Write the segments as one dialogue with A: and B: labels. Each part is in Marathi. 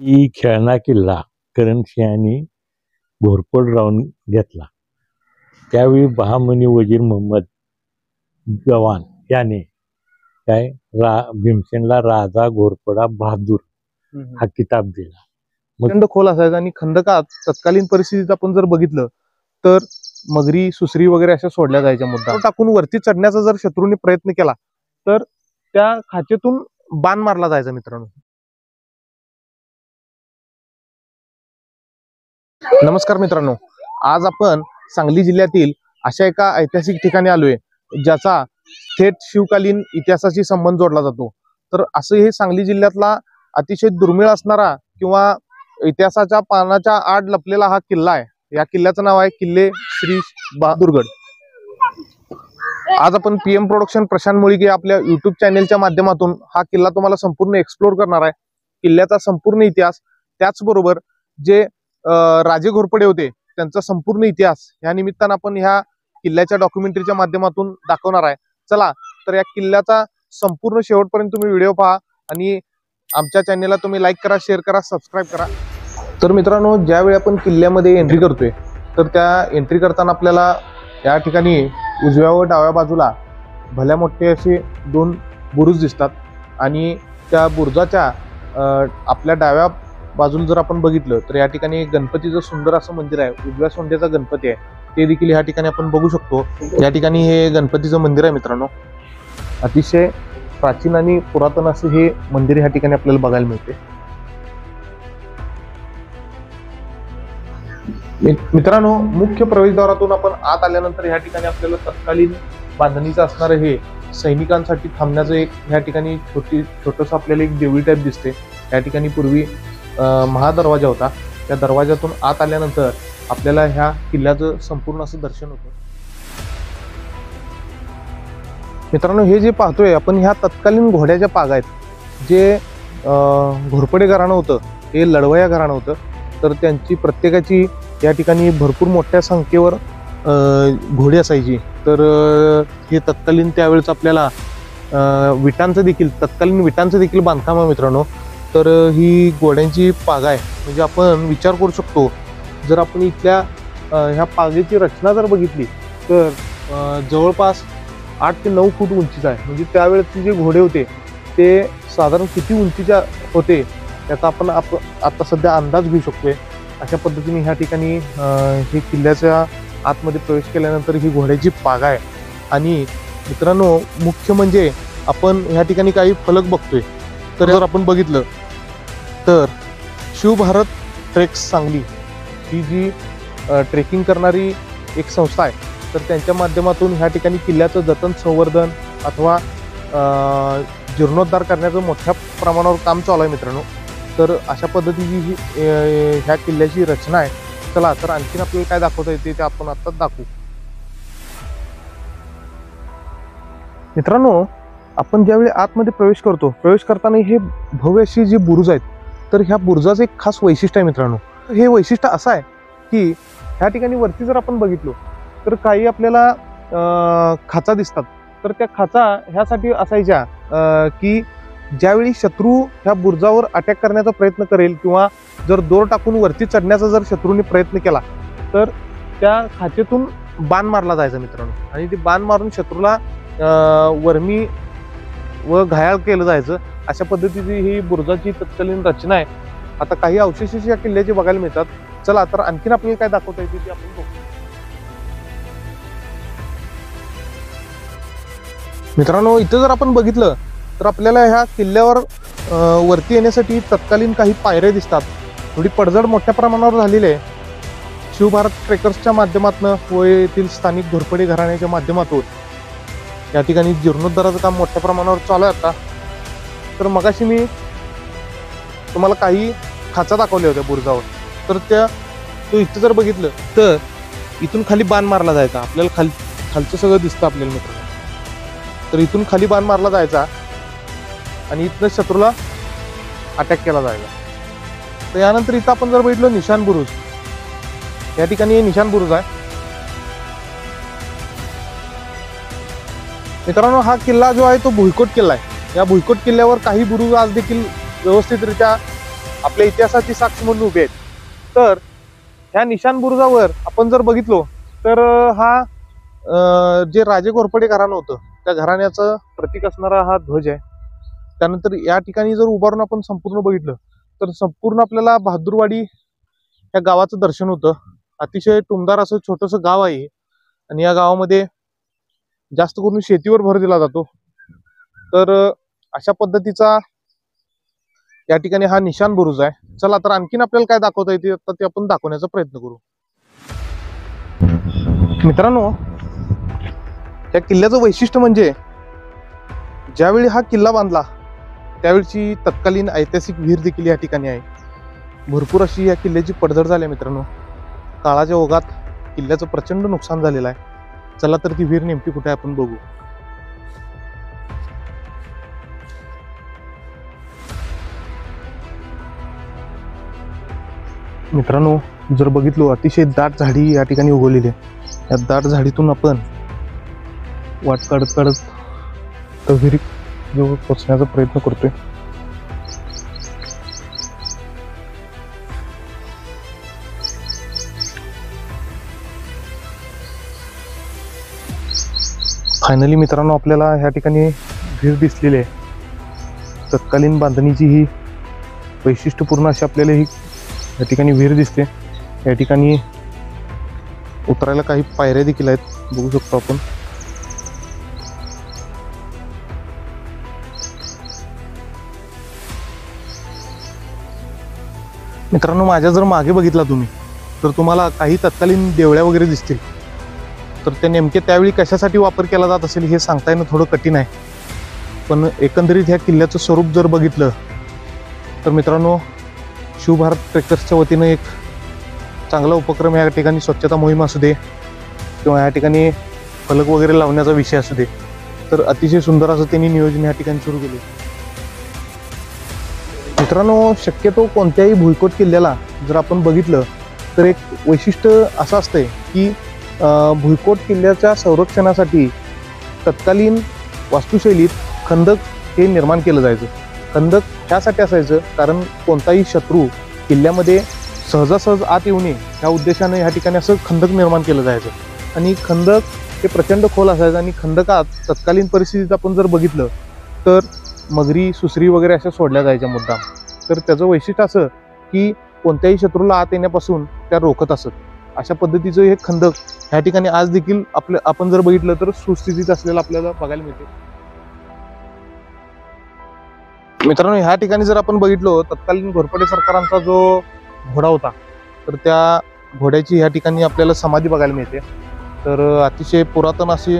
A: ही खेळणा किल्ला करणसिंहांनी घोरपड राहून घेतला. त्यावेळी बहामनी वजीर मोहम्मद गवान याने भीमसेनला राजा घोरपडा बहादूर हा किताब दिला.
B: प्रचंड खोल असायचा आणि खंदकात तत्कालीन परिस्थितीत आपण जर बघितलं तर मगरी सुसरी वगैरे अशा सोडल्या जायच्या. मुद्दा टाकून वरती चढण्याचा जर शत्रूंनी प्रयत्न केला तर त्या खाचेतून बाण मारला जायचा. मित्रांनो नमस्कार मित्रांनो, आज आपण सांगली जिल्ह्यातील अशा एका ऐतिहासिक ठिकाणी आलोय ज्याचा थेट शिवकालीन इतिहासाशी संबंध जोडला जातो. तर असं हे सांगली जिल्ह्यातला अतिशय दुर्मिळ असणारा किंवा इतिहासाच्या पानाच्या आड लपलेला हा किल्ला आहे. या किल्ल्याचं नाव आहे किल्ले श्री बहादूरगड. आज आपण PM प्रोडक्शन प्रशांत मुळीके आपल्या YouTube चॅनेलच्या माध्यमातून हा किल्ला तुम्हाला संपूर्ण एक्सप्लोर करणार आहे. किल्ल्याचा संपूर्ण इतिहास, त्याचबरोबर जे राजे घोरपडे होते त्यांचा संपूर्ण इतिहास या निमित्तानं आपण ह्या किल्ल्याच्या डॉक्युमेंटरीच्या माध्यमातून दाखवणार आहे. चला तर या किल्ल्याचा संपूर्ण शेवटपर्यंत तुम्ही व्हिडिओ पहा आणि आमच्या चॅनेलला तुम्ही लाईक करा, शेअर करा, सबस्क्राईब करा. तर मित्रांनो, ज्यावेळी आपण किल्ल्यामध्ये एंट्री करतोय तर त्या एंट्री करताना आपल्याला या ठिकाणी उजव्या व डाव्या बाजूला भल्या मोठे असे दोन बुरुज दिसतात आणि त्या बुरुजाच्या आपल्या डाव्या बाजूला जर आपण बघितलं तर या ठिकाणी गणपतीचं सुंदर असं मंदिर आहे. उजव्या सोंड्याचा गणपती आहे, ते देखील या ठिकाणी आपण बघू शकतो. या ठिकाणी हे गणपतीचं मंदिर आहे. मित्रांनो, अतिशय प्राचीन आणि पुरातन असं हे मंदिर या ठिकाणी आपल्याला बघायला मिळते. मित्रांनो, मुख्य प्रवेशद्वारातून आपण आत आल्यानंतर या ठिकाणी आपल्याला तत्कालीन बांधणीचं असणारं हे सैनिकांसाठी थांबण्याचं एक या ठिकाणी छोटंसं आपल्याला एक देवळी टाईप दिसते. या ठिकाणी पूर्वी महादरवाजा होता. त्या दरवाजातून आत आल्यानंतर आपल्याला ह्या किल्ल्याचं संपूर्ण असं दर्शन होतं. मित्रांनो, हे जे पाहतोय आपण ह्या तत्कालीन घोड्याच्या पागा आहेत. जे घोरपडे घराणं होतं हे लढवया घराणं होतं. तर त्यांची प्रत्येकाची या ठिकाणी भरपूर मोठ्या संख्येवर घोडी असायची. तर हे तत्कालीन त्यावेळेस आपल्याला तत्कालीन विटांचं देखील बांधकाम आहे. मित्रांनो, तर ही घोड्यांची पागा आहे. म्हणजे आपण विचार करू शकतो, जर आपण इथल्या ह्या पागेची रचना जर बघितली तर जवळपास 8 ते 9 फूट उंचीचा आहे. म्हणजे त्यावेळेचे जे घोडे होते ते साधारण किती उंचीच्या होते याचा आपण आता सध्या अंदाज घेऊ शकतोय. अशा पद्धतीने ह्या ठिकाणी हे किल्ल्याच्या आतमध्ये प्रवेश केल्यानंतर ही घोड्याची पागा आहे. आणि मित्रांनो, मुख्य म्हणजे आपण ह्या ठिकाणी काही फलक बघतोय. तर जर आपण बघितलं तर शिवभारत ट्रेक्स सांगली ही जी ट्रेकिंग करणारी एक संस्था आहे, तर त्यांच्या माध्यमातून ह्या ठिकाणी किल्ल्याचं जतन, संवर्धन अथवा जीर्णोद्धार करण्याचं मोठ्या प्रमाणावर काम चालू आहे. मित्रांनो, तर अशा पद्धतीची ही ह्या किल्ल्याची रचना आहे. चला तर आणखीन आपल्याला काय दाखवता येते ते आपण आत्ताच दाखवू. मित्रांनो, आपण ज्यावेळी आतमध्ये प्रवेश करताना हे भव्य अशी जी बुरुज आहेत, तर ह्या बुरुजाचं एक खास वैशिष्ट्य आहे. मित्रांनो, हे वैशिष्ट्य असं आहे की ह्या ठिकाणी वरती जर आपण बघितलो तर काही आपल्याला खाचा दिसतात. तर त्या खाचा ह्यासाठी असायच्या की ज्यावेळी शत्रू ह्या बुरुजावर अटॅक करण्याचा प्रयत्न करेल किंवा जर दोर टाकून वरती चढण्याचा जर शत्रूंनी प्रयत्न केला तर त्या खाचेतून बाण मारला जायचा. मित्रांनो, आणि ते बाण मारून शत्रूला वर्मी व घायाळ केलं जायचं. अशा पद्धतीची ही बुरुजाची तत्कालीन रचना आहे. आता काही अवशेष या किल्ल्याचे बघायला मिळतात. चला तर आणखीन आपल्याला काय दाखवता येते ते आपण बघू. मित्रांनो, इथं जर आपण बघितलं तर आपल्याला ह्या किल्ल्यावर वरती येण्यासाठी तत्कालीन काही पायऱ्या दिसतात. थोडी पडझड मोठ्या प्रमाणावर झालेली आहे. शिवभारत ट्रेकर्सच्या माध्यमातून व येथील स्थानिक घोरपडे घराण्याच्या माध्यमातून या ठिकाणी जीर्णोद्धाराचं काम मोठ्या प्रमाणावर चालू आहे. आता तर मगाशी मी तुम्हाला काही खाचा दाखवल्या होत्या बुरुजावर. तर तो इथं जर बघितलं तर इथून खाली बाण मारला जायचा. आपल्याला खालचं सगळं दिसतं आपल्याला. मित्रांनो, तर इथून खाली बाण मारला जायचा आणि इथनं शत्रूला अटॅक केला जायचा. तर यानंतर इथं आपण जर बघितलं निशान बुरुज, या ठिकाणी हे निशान बुरुज आहे. मित्रांनो, हा किल्ला जो आहे तो भुईकोट किल्ला आहे. या भुईकोट किल्ल्यावर काही बुरुज आज देखील व्यवस्थितरित्या आपल्या इतिहासाची साक्ष म्हणून उभे आहेत. तर ह्या निशाण बुरुजावर आपण जर बघितलो तर हा जे राजे घोरपडे घराणं होतं त्या घराण्याचं प्रतीक असणारा हा ध्वज आहे. त्यानंतर या ठिकाणी जर उभारून आपण संपूर्ण बघितलं तर संपूर्ण आपल्याला बहादूरवाडी या गावाचं दर्शन होतं. अतिशय टुमदार असं छोटंसं गाव आहे आणि या गावामध्ये जास्त करून शेतीवर भर दिला जातो. तर अशा पद्धतीचा या ठिकाणी हा निशाण बुरुज आहे. चला तर आणखीन आपल्याला काय दाखवता येते आता ते आपण दाखवण्याचा प्रयत्न करू. मित्रांनो, या किल्ल्याचं वैशिष्ट्य म्हणजे ज्यावेळी हा किल्ला बांधला त्यावेळची तत्कालीन ऐतिहासिक विहीर देखील या ठिकाणी आहे. भरपूर अशी या किल्ल्याची पडझड झाली आहे मित्रांनो. काळाच्या ओघात किल्ल्याचं प्रचंड नुकसान झालेलं आहे. चला तर ती विहीर नेमकी कुठे आहे आपण बघू. मित्रांनो, जर बघितलो अतिशय दाट झाडी या ठिकाणी उगवलेली आहे. या दाट झाडीतून आपण वाट काढत काढत त्या विहिरी जवळ पोचण्याचा प्रयत्न करतोय. फायनली मित्रांनो आपल्याला ह्या ठिकाणी विहीर दिसलेली आहे. तत्कालीन बांधणीची ही वैशिष्ट्यपूर्ण अशी आपल्याला ही या ठिकाणी विहीर दिसते. या ठिकाणी उतरायला काही पायऱ्या देखील आहेत, बघू शकतो आपण. मित्रांनो, माझ्या जर मागे बघितला तुम्ही तर तुम्हाला काही तत्कालीन देवळ्या वगैरे दिसतील. तर ते नेमके त्यावेळी कशासाठी वापर केला जात असेल हे सांगता येणं थोडं कठीण आहे. पण एकंदरीत ह्या किल्ल्याचं स्वरूप जर बघितलं तर मित्रांनो, शिवभारत ट्रेकर्सच्या वतीनं एक चांगला उपक्रम या ठिकाणी स्वच्छता मोहीम असू दे किंवा या ठिकाणी फलक वगैरे लावण्याचा विषय असू दे, तर अतिशय सुंदर असं त्यांनी नियोजन या ठिकाणी सुरू केले. मित्रांनो, शक्यतो कोणत्याही भुईकोट किल्ल्याला जर आपण बघितलं तर एक वैशिष्ट्य असं असतंय की भुईकोट किल्ल्याच्या संरक्षणासाठी तत्कालीन वास्तुशैलीत खंदक हे निर्माण केलं जायचं. खंदक ह्यासाठी असायचं कारण कोणताही शत्रू किल्ल्यामध्ये सहजासहज आत येऊ नये ह्या उद्देशाने ह्या ठिकाणी असं खंदक निर्माण केलं जायचं. आणि खंदक हे प्रचंड खोल असायचं आणि खंदकात तत्कालीन परिस्थितीत आपण जर बघितलं तर मगरी, सुसरी वगैरे अशा सोडल्या जायच्या मुद्दाम. तर त्याचं वैशिष्ट्य असं की कोणत्याही शत्रूला आत येण्यापासून त्या रोखत असत. अशा पद्धतीचं हे खंदक ह्या ठिकाणी आज देखील आपण जर बघितलं तर सुस्थितीत असलेलं आपल्याला बघायला मिळते. मित्रांनो, ह्या ठिकाणी जर आपण बघितलो तत्कालीन घोरपडे सरकारांचा जो घोडा होता तर त्या घोड्याची ह्या ठिकाणी आपल्याला समाधी बघायला मिळते. तर अतिशय पुरातन अशी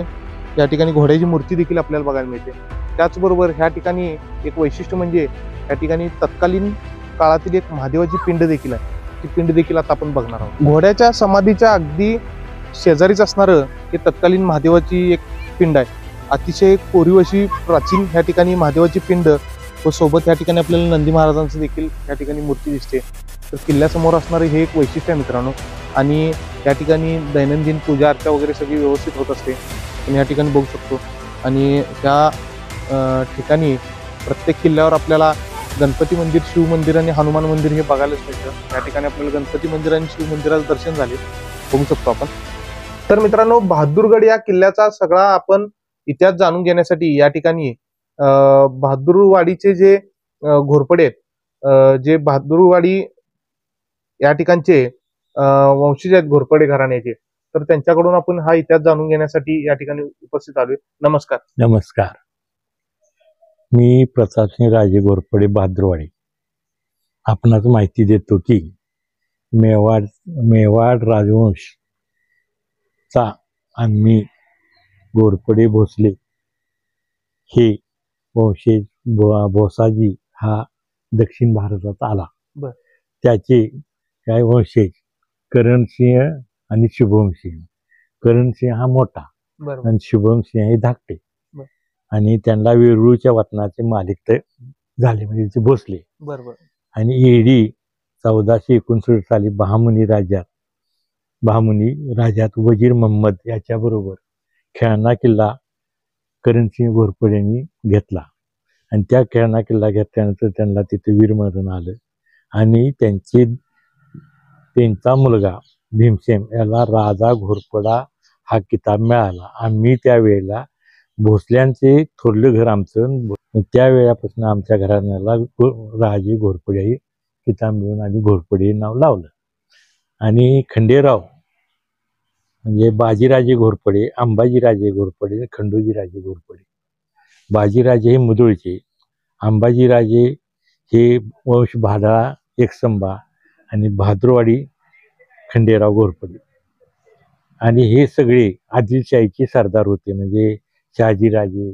B: या ठिकाणी घोड्याची मूर्ती देखील आपल्याला बघायला मिळते. त्याचबरोबर ह्या ठिकाणी एक वैशिष्ट्य म्हणजे या ठिकाणी तत्कालीन काळातील एक महादेवाची पिंड देखील आहे. ती पिंड देखील आता आपण बघणार आहोत. घोड्याच्या समाधीच्या अगदी शेजारीच असणारं हे तत्कालीन महादेवाची एक पिंड आहे. अतिशय कोरीव अशी प्राचीन ह्या ठिकाणी महादेवाची पिंड व सोबत या ठिकाणी आपल्याला नंदी महाराजांचं देखील या ठिकाणी मूर्ती दिसते. तर किल्ल्यासमोर असणारे हे एक वैशिष्ट्य आहे मित्रांनो. आणि या ठिकाणी दैनंदिन पूजा अर्चा वगैरे सगळी व्यवस्थित होत असते आपण या ठिकाणी बघू शकतो. आणि त्या ठिकाणी प्रत्येक किल्ल्यावर आपल्याला गणपती मंदिर, शिव मंदिर आणि हनुमान मंदिर हे बघायलाच मिळतं. या ठिकाणी आपल्याला गणपती मंदिर आणि शिव मंदिराचं दर्शन झाले बघू शकतो आपण. तर मित्रांनो, बहादूरगड या किल्ल्याचा सगळा आपण इतिहास जाणून घेण्यासाठी या ठिकाणी बहादूरवाडीचे जे घोरपडे आहेत, जे बहादूरवाडी या ठिकाणचे वंशज आहेत घोरपडे घराण्याचे, तर त्यांच्याकडून आपण हा इतिहास जाणून घेण्यासाठी या ठिकाणी उपस्थित आलोय. नमस्कार.
A: नमस्कार. मी प्रतापसिंह राजे घोरपडे बहादूरवाडी. आपणास माहिती देतो की मेवाड राजवंश चा आम्ही घोरपडे भोसले हे वंशज भोसाजी हा दक्षिण भारतात आला. त्याचे काय वंशज करणसिंह आणि शुभमसिंह. करणसिंह हा मोठा आणि शुभमसिंह हे धाकटे. आणि त्यांना वेरूळच्या वतनाचे मालिक ते झाले म्हणजे ते भोसले. आणि ईडी 1469 साली बहामनी राजात वजीर मोहम्मद याच्या बरोबर खेळणा किल्ला करणसिंह घोरपडे यांनी घेतला. आणि त्या खेळणा किल्ला घेतल्यानंतर त्यांना तिथे वीरमरण आलं. आणि त्यांचा मुलगा भीमसेन याला राजा घोरपडा हा किताब मिळाला. आम्ही त्यावेळेला भोसल्यांचे थोरलं घर आमचं, त्यावेळेपासून आमच्या घराण्याला राजे घोरपडे हे किताब मिळून आम्ही घोरपडे हे नाव लावलं. आणि खंडेराव म्हणजे बाजीराजे घोरपडे, अंबाजीराजे घोरपडे, खंडोजीराजे घोरपडे. बाजीराजे हे मुधोळचे, अंबाजीराजे हे वंश भाडाळा एकसंबा आणि भाद्रवाडी खंडेराव घोरपडे. आणि हे सगळे आदिलशाहीचे सरदार होते. म्हणजे शहाजीराजे,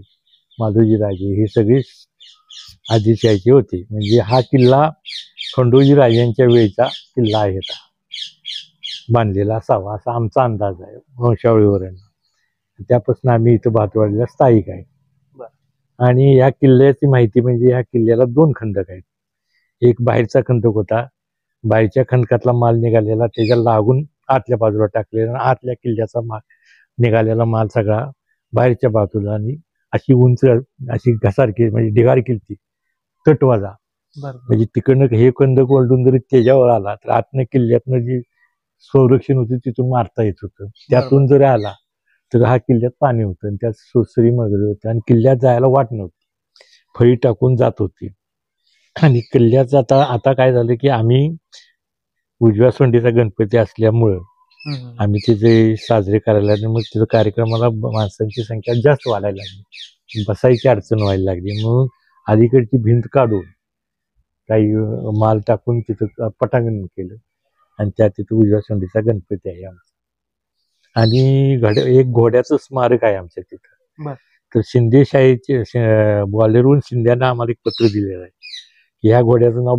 A: माधोजीराजे हे सगळे आदिलशाहीचे होते. म्हणजे हा किल्ला खंडोजी राजांच्या वेळचा किल्ला आहे, हा बांधलेला असावा असा आमचा अंदाज आहे वंशावळीवरून. त्यापासून आम्ही इथं भातवाडीला स्थायिक आहे. आणि या किल्ल्याची माहिती म्हणजे ह्या किल्ल्याला 2 खंदक आहेत. एक बाहेरचा खंदक होता, बाहेरच्या खंदकातला माल निघालेला त्याच्या लागून आतल्या बाजूला टाकलेला, आतल्या किल्ल्याचा माल निघालेला माल सगळा बाहेरच्या बाजूला, आणि अशी उंच अशी घसारखी म्हणजे ढिगार केली तटवाजा. म्हणजे तिकडनं हे खंदक ओलडून जरी त्याच्यावर आला तर आतनं किल्ल्यातनं जी संरक्षण होतं तिथून मारता येत होतं. त्यातून जरी आला तर हा किल्ल्यात पाणी होतं आणि त्यात सोसरी वगैरे होतं आणि किल्ल्यात जायला वाट नव्हती, फळी टाकून जात होती. आणि किल्ल्याचं आता काय झालं की आम्ही उजव्या सोंडीचा गणपती असल्यामुळं आम्ही तिथे साजरे करायला लागले. मग तिथं कार्यक्रमाला माणसांची संख्या जास्त वाढायला लागली, बसायची अडचण व्हायला लागली. म्हणून अलीकडची भिंत काढून काही माल टाकून तिथं पटांगण केलं आणि त्या तिथं उजव्या सोंडीचा गणपती आहे आमचा. आणि एक घोड्याचं स्मारक आहे आमच्या तिथं. तर शिंदेशाहीचे ग्वाल्हेरहून शिंद्यानं आम्हाला एक पत्र दिलेलं आहे की ह्या घोड्याचं नाव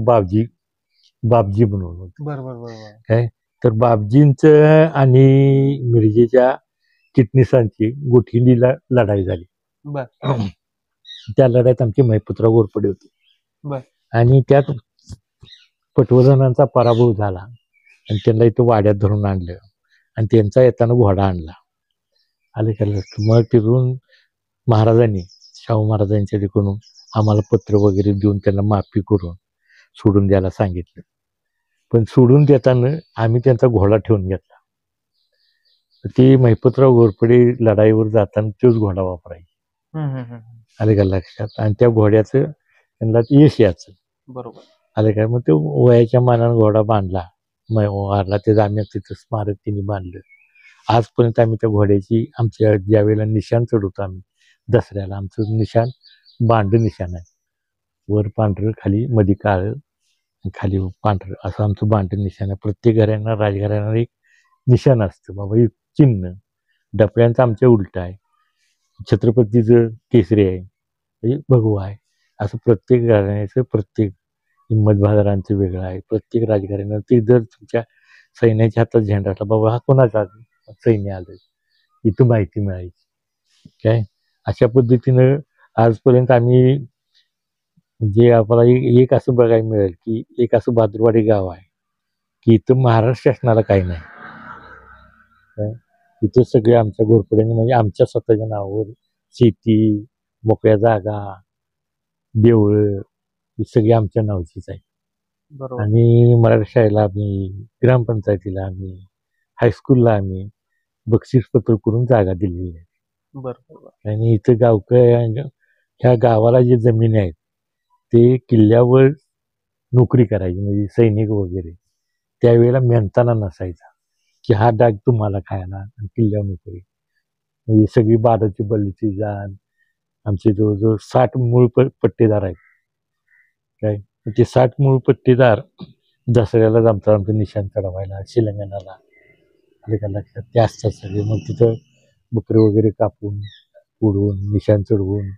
A: बापजी म्हणून होतं. काय तर बापजींचं आणि मिरजेच्या चिटणीसांची गोठिंडीला लढाई झाली. त्या लढाईत आमचे महिपुत्र घोरपडे होते आणि त्यात पटवर्धनांचा पराभव झाला आणि त्यांना इथं वाड्यात धरून आणलं आणि त्यांचा येताना घोडा आणला. आले का? मग तिथून महाराजांनी, शाहू महाराजांच्या तिकडून आम्हाला पत्र वगैरे देऊन त्यांना माफी करून सोडून द्यायला सांगितलं. पण सोडून देताना आम्ही त्यांचा घोडा ठेवून घेतला. ते महिपतराव घोरपडे लढाईवर जाताना तोच घोडा वापरायचे. आले का लक्षात? आणि त्या घोड्याचं त्यांना यश याचं. बरोबर आले काय? मग तो वयाच्या मानानं घोडा बांधला, वारला त्याचं आम्ही तिथं स्मारक तिने बांधलं. आजपर्यंत आम्ही त्या घोड्याची आमच्या ज्या वेळेला निशाण चढवतो आम्ही दसऱ्याला, आमचं निशाण बांड निशाण आहे. वर पांढरं, खाली मध्ये काळं, खाली पांढरं असं आमचं बांड निशाण आहे. प्रत्येक घरांना राजघराण्याला एक निशाण असतं, बाबा एक चिन्ह. डफळ्यांचं आमच्या उलट आहे, छत्रपतीचं केसरी आहे, म्हणजे भगवा आहे. असं प्रत्येक घराण्याचं, प्रत्येक हिंमतबहादरांचं वेगळं आहे. प्रत्येक राजघराण्याला ते जर तुमच्या सैन्याच्या हातात झेंडा असला, बाबा हा कोणाचा सैन्य आलं, इथं माहिती मिळायची. काय अशा पद्धतीनं आजपर्यंत आम्ही जे आपल्याला एक असं बघायला मिळेल की एक असं भाद्रवाडी गाव आहे की इथं महाराष्ट्र शासनाला काही नाही. काय इथं सगळे आमच्या घोरपड्याने म्हणजे आमच्या स्वतःच्या नावावर शेती, मोकळ्या जागा, देवळं ही सगळी आमच्या नावाचीच आहे. आणि मराठी शाळेला आम्ही, ग्रामपंचायतीला आम्ही, हायस्कूलला आम्ही बक्षीसपत्र करून जागा दिलेली आहे. आणि इथं ह्या गावाला जे जमिनी आहेत ते किल्ल्यावर नोकरी करायची, म्हणजे सैनिक वगैरे त्यावेळेला मेहनताना नसायचा की हा डाग तुम्हाला खायला आणि किल्ल्यावर नोकरी. म्हणजे सगळी बाराची बल्लीची जाण आमचे जवळजवळ 60 मूळ पट्टेदार आहेत. काय ते 60 मूळ पट्टेदार दसऱ्याला जमतात आमचं निशाण चढवायला, शिलंगणाला. आले का लक्षात? ते असतात सगळे. मग तिथं बकरे वगैरे कापून उडवून निशाण चढवून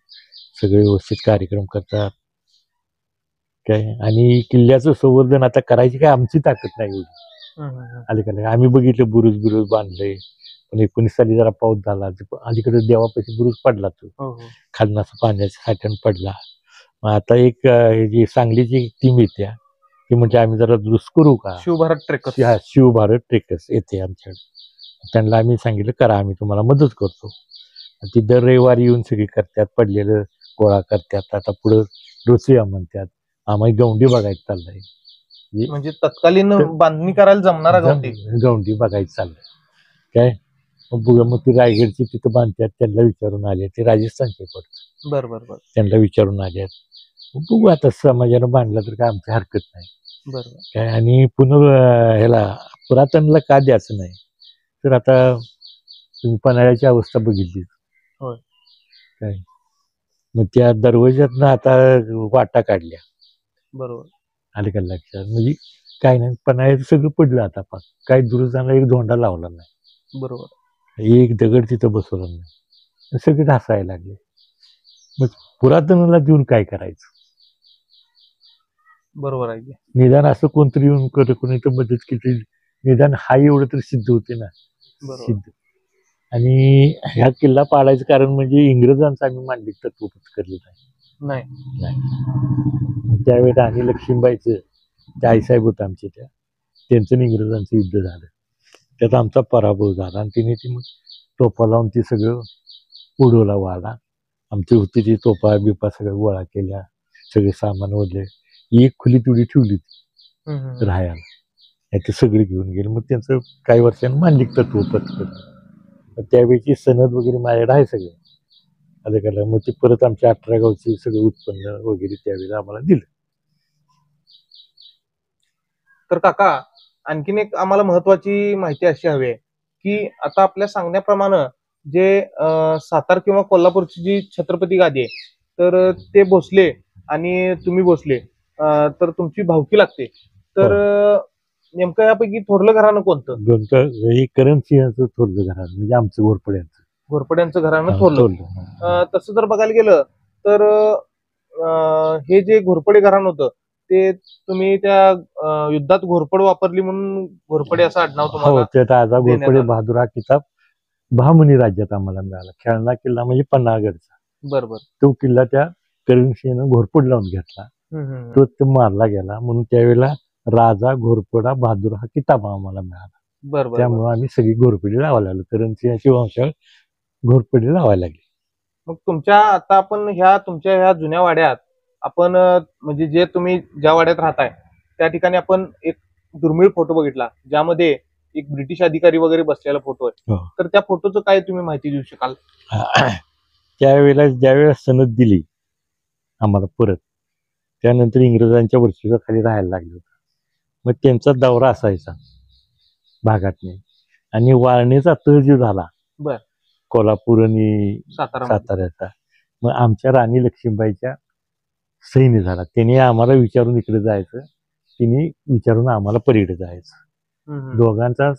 A: सगळे व्यवस्थित कार्यक्रम करतात. काय आणि किल्ल्याचं संवर्धन आता करायची काय आमची ताकद नाही एवढी. आले का? आम्ही बघितलं बुरुज बांधले, पण 19 साली जरा पाऊस झाला, अलीकडे देवापाशी बुरुज पडला, तो खालून असं पाण्याचा साठण पडला. मग आता एक जी सांगलीची टीम येते ती म्हणजे आम्ही जरा दुरुस्त करू का, शिवभारत ट्रेकर्स येते आमच्याकडे. त्यांना आम्ही सांगितलं करा, आम्ही तुम्हाला मदत करतो. ती दर रविवारी येऊन सगळी करतात, पडलेलं गोळा करतात. आता पुढं रोसिया म्हणतात, आम्हाला गौंडी बघायचं चाललंय.
B: म्हणजे तत्कालीन बांधणी करायला जमणारा गवंडी.
A: गवंडी बघायचं चाललं काय. मग बघा, मग ती रायगडची तिथं बांधतात, त्यांना विचारून आले, ते राजस्थानचे पडत,
B: बरोबर
A: त्यांना विचारून आले. बघू आता समाजानं बांधला तर काय आमची हरकत नाही.
B: बरोबर
A: काय. आणि पुन्हा ह्याला पुरातनला का द्यायचं नाही. तर आता तुम्ही पन्हाळ्याची अवस्था बघितली
B: होय.
A: काय. मग त्या दरवाज्यातनं आता वाटा काढल्या.
B: बरोबर
A: आले का लक्षात. म्हणजे काय नाही, पन्हाळ्याचं सगळं पडलं आता. पाक काय दुरुस्ताना एक धोंडा लावला नाही.
B: बरोबर
A: एक दगड तिथं बसवलं नाही. सगळे ढासायला लागले. मग पुरातनाला देऊन काय करायचं.
B: बरोबर आहे.
A: निदान असं कोणतरी येऊन कोणी तर मदत केली, निदान हा एवढं तर सिद्ध होते ना. सिद्ध. आणि ह्या किल्ला पाडायचं कारण म्हणजे इंग्रजांचं आम्ही मांडलिक तत्व पत्करलं नाही. त्यावेळेस आणि लक्ष्मीबाईचं त्या आईसाहेब होतं आमचे, त्यांचं इंग्रजांचं युद्ध झालं, त्यात आमचा पराभव झाला. आणि तिने ती मग तोफा लावून ती सगळं उडवला वाडा. आमची होती ती तोफा बिपा सगळं गोळा केल्या, सगळे सामान ओढले. एक खुली तेवढी ठेवली राहायला, ते सगळे घेऊन गेले. मग त्यांचं काही वर्षांनी मांडलिक तत्व पत्करलं. त्यावेळेची सनद वगैरे माझ्याकडे आहे सगळे अधिकाऱ्याला. मग ते परत आमच्या 18 गावचे सगळं उत्पन्न वगैरे त्यावेळेला आम्हाला दिलं.
B: तर काका, आणखीन एक आम्हाला महत्वाची माहिती अशी हवी आहे की आता आपल्या सांगण्याप्रमाणे जे सातारा किंवा कोल्हापूरची जी छत्रपती गादी आहे, तर ते भोसले आणि तुम्ही भोसले, तर तुमची भावकी लागते. तर नेमकं यापैकी थोरलं घराणं कोणतं.
A: करणसिंहाचं थोरलं घराणं म्हणजे आमचं घोरपड्यांचं
B: घराणं थोरलं. तसं जर बघायला गेलं तर हे जे घोरपडे घराणं होतं ते तुम्ही त्या युद्धात घोरपड वापरली म्हणून घोरपडे असं आडनाव तुम्हाला.
A: ते राजा घोरपडे बहादूर हा किताब बहामनी राज्यात आम्हाला मिळाला. खेळणा किल्ला म्हणजे पन्हाळगडचा.
B: बरोबर.
A: तो किल्ला त्या करणसिंहानं घोरपड लावून घेतला, तो मारला गेला. म्हणून त्यावेळेला राजा घोरपडा बहादूर हा किताब आम्हाला मिळाला.
B: बरोबर.
A: त्यामुळे आम्ही सगळी घोरपडी लावायला लागलो. करणसिंहाची वंशावळ घोरपडी लावायला लागली.
B: मग तुमच्या आता आपण तुमच्या ह्या जुन्या वाड्यात आपण म्हणजे जे तुम्ही ज्या वाड्यात राहताय त्या ठिकाणी आपण एक दुर्मिळ फोटो बघितला, ज्यामध्ये एक ब्रिटिश अधिकारी वगैरे बसलेला फोटो आहे. तर त्या फोटोचं काय तुम्ही माहिती देऊ शकाल.
A: त्यावेळेला ज्यावेळेला सनद दिली आम्हाला परत, त्यानंतर इंग्रजांच्या वरच्या खाली राहायला लागले होते. मग त्यांचा दौरा असायचा भागातने. आणि वाळणीचा तह जो झाला कोल्हापूर आणि साताऱ्याचा, मग आमच्या राणी लक्ष्मीबाईच्या सैन्य झाला. त्यांनी आम्हाला विचारून इकडे जायचं, तिने विचारून आम्हाला पलीकडे जायचं. दोघांचा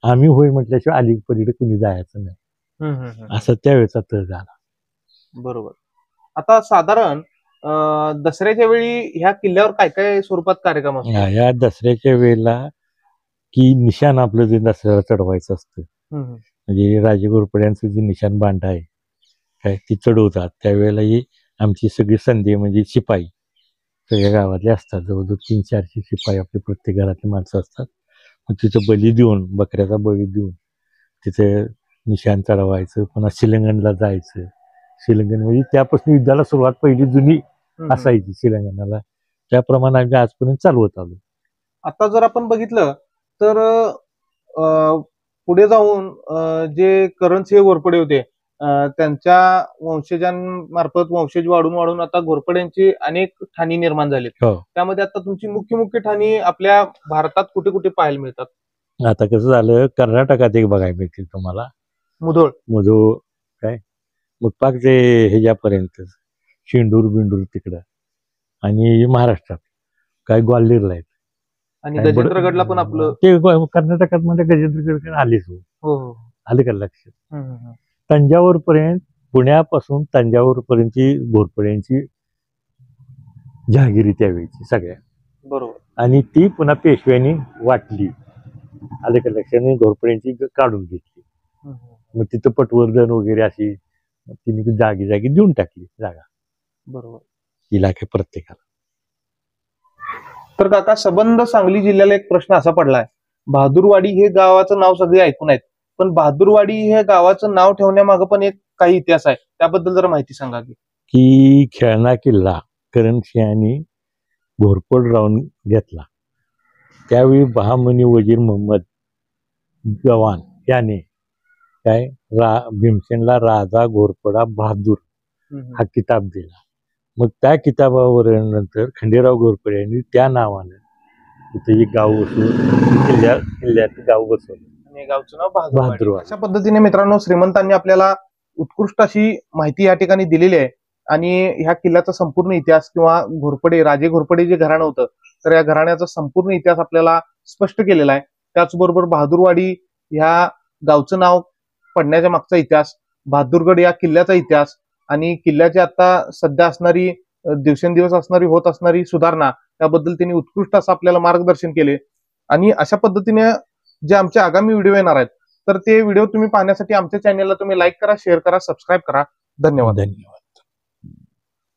A: आम्ही होय म्हटल्याशिवाय अलीकडे कुणी जायचं नाही, असं त्यावेळेचा तह झाला.
B: बरोबर. आता साधारण दसऱ्याच्या वेळी ह्या किल्ल्यावर काय काय स्वरूपात कार्यक्रम असतो.
A: ह्या दसऱ्याच्या वेळेला की निशाण आपलं जे दसऱ्याला चढवायचं असतं, म्हणजे राजे घोरपड्यांचं जे निशाण बांध आहे काय ती चढवतात. त्यावेळेला ही आमची सगळी संधी म्हणजे शिपाई सगळ्या गावातले असतात. जवळजवळ 300-400 शिपाई आपले प्रत्येक घरातली माणसं असतात. मग तिथं बली देऊन, बकऱ्याचा बळी देऊन तिथे निशाण चढवायचं. पुन्हा शिलंगणला जायचं. शिलंगण म्हणजे त्यापासून युद्धाला सुरुवात पहिली जुनी असायची शिलंगणाला. त्याप्रमाणे आम्ही आजपर्यंत चालवत आलो.
B: आता जर आपण बघितलं तर पुढे जाऊन जे करणसिंह घोरपडे होते, त्यांच्या वंशजांमार्फत वंशज वाढून वाढून आता घोरपड्यांची अनेक ठाणी निर्माण झाली. त्यामध्ये आता तुमची मुख्य मुख्य ठाणी आपल्या भारतात कुठे कुठे पाहायला मिळतात.
A: आता कसं झालं, कर्नाटकात एक बघायला मिळतील तुम्हाला, मुधोळ काय, मग पाक ते ह्याच्यापर्यंत शेंडूर बिंडूर तिकडं. आणि महाराष्ट्रात काय ग्वाल्हेरला आहेत.
B: आणि गजेंद्रगडला पण आपलं
A: ते कर्नाटकात म्हणजे गजेंद्रगड आलीच. आले का लक्षात. तंजावर पर्यंत, पुण्यापासून तंजावर पर्यंतची घोरपड्यांची जहागिरी त्यावेळेची सगळ्या.
B: बरोबर. आणि
A: ती पुन्हा पेशव्यांनी वाटली. आले का लक्षात. घोरपड्यांची काढून घेतली. मग तिथं पटवर्धन वगैरे अशी तिने जागी जागी देऊन टाकली जागा.
B: बरोबर.
A: इलाके प्रत्येकाला.
B: तर काका, संबंध सांगली जिल्ह्याला एक प्रश्न असा पडलाय, बहादूरवाडी हे गावाचं नाव सगळे ऐकून आहेत, पण बहादूरवाडी हे गावाचं नाव ठेवण्यामागे पण एक काही इतिहास आहे, त्याबद्दल जरा माहिती सांगा
A: की खेळणा किल्ला करणसिंहांनी घोरपड राहून घेतला. त्यावेळी बहामनी वजीर मोहम्मद गवान याने काय भीमसेनला राजा घोरपडा बहादूर हा किताब दिला. मग त्या किताबावर नंतर खंडेराव घोरपडे यांनी त्या नावानं तिथे एक गाव बसवून किल्ल्यात गाव बसवलं
B: आणि गावचं नाव
A: बहादूरवाडी.
B: बहादूरवाडी. अशा पद्धतीने मित्रांनो श्रीमंतांनी आपल्याला उत्कृष्ट अशी माहिती या ठिकाणी दिलेली आहे आणि ह्या किल्ल्याचा संपूर्ण इतिहास किंवा घोरपडे राजे घोरपडे जे घराणं होतं तर या घराण्याचा संपूर्ण इतिहास आपल्याला स्पष्ट केलेला आहे. त्याचबरोबर बहादूरवाडी ह्या गावचं नाव पडण्याच्या मागचा इतिहास, बहादूरगड या किल्ल्याचा इतिहास आणि किल्ल्याची आता सध्या असणारी दिवसेंदिवस होत असणारी सुधारणा त्याबद्दल त्यांनी उत्कृष्ट असं आपल्याला मार्गदर्शन केले. आणि अशा पद्धतीने जे आमचे आगामी व्हिडिओ येणार आहेत तर ते व्हिडिओ तुम्ही पाहण्यासाठी आमच्या चॅनेलला तुम्ही लाईक करा, शेअर करा, सबस्क्राईब करा. धन्यवाद.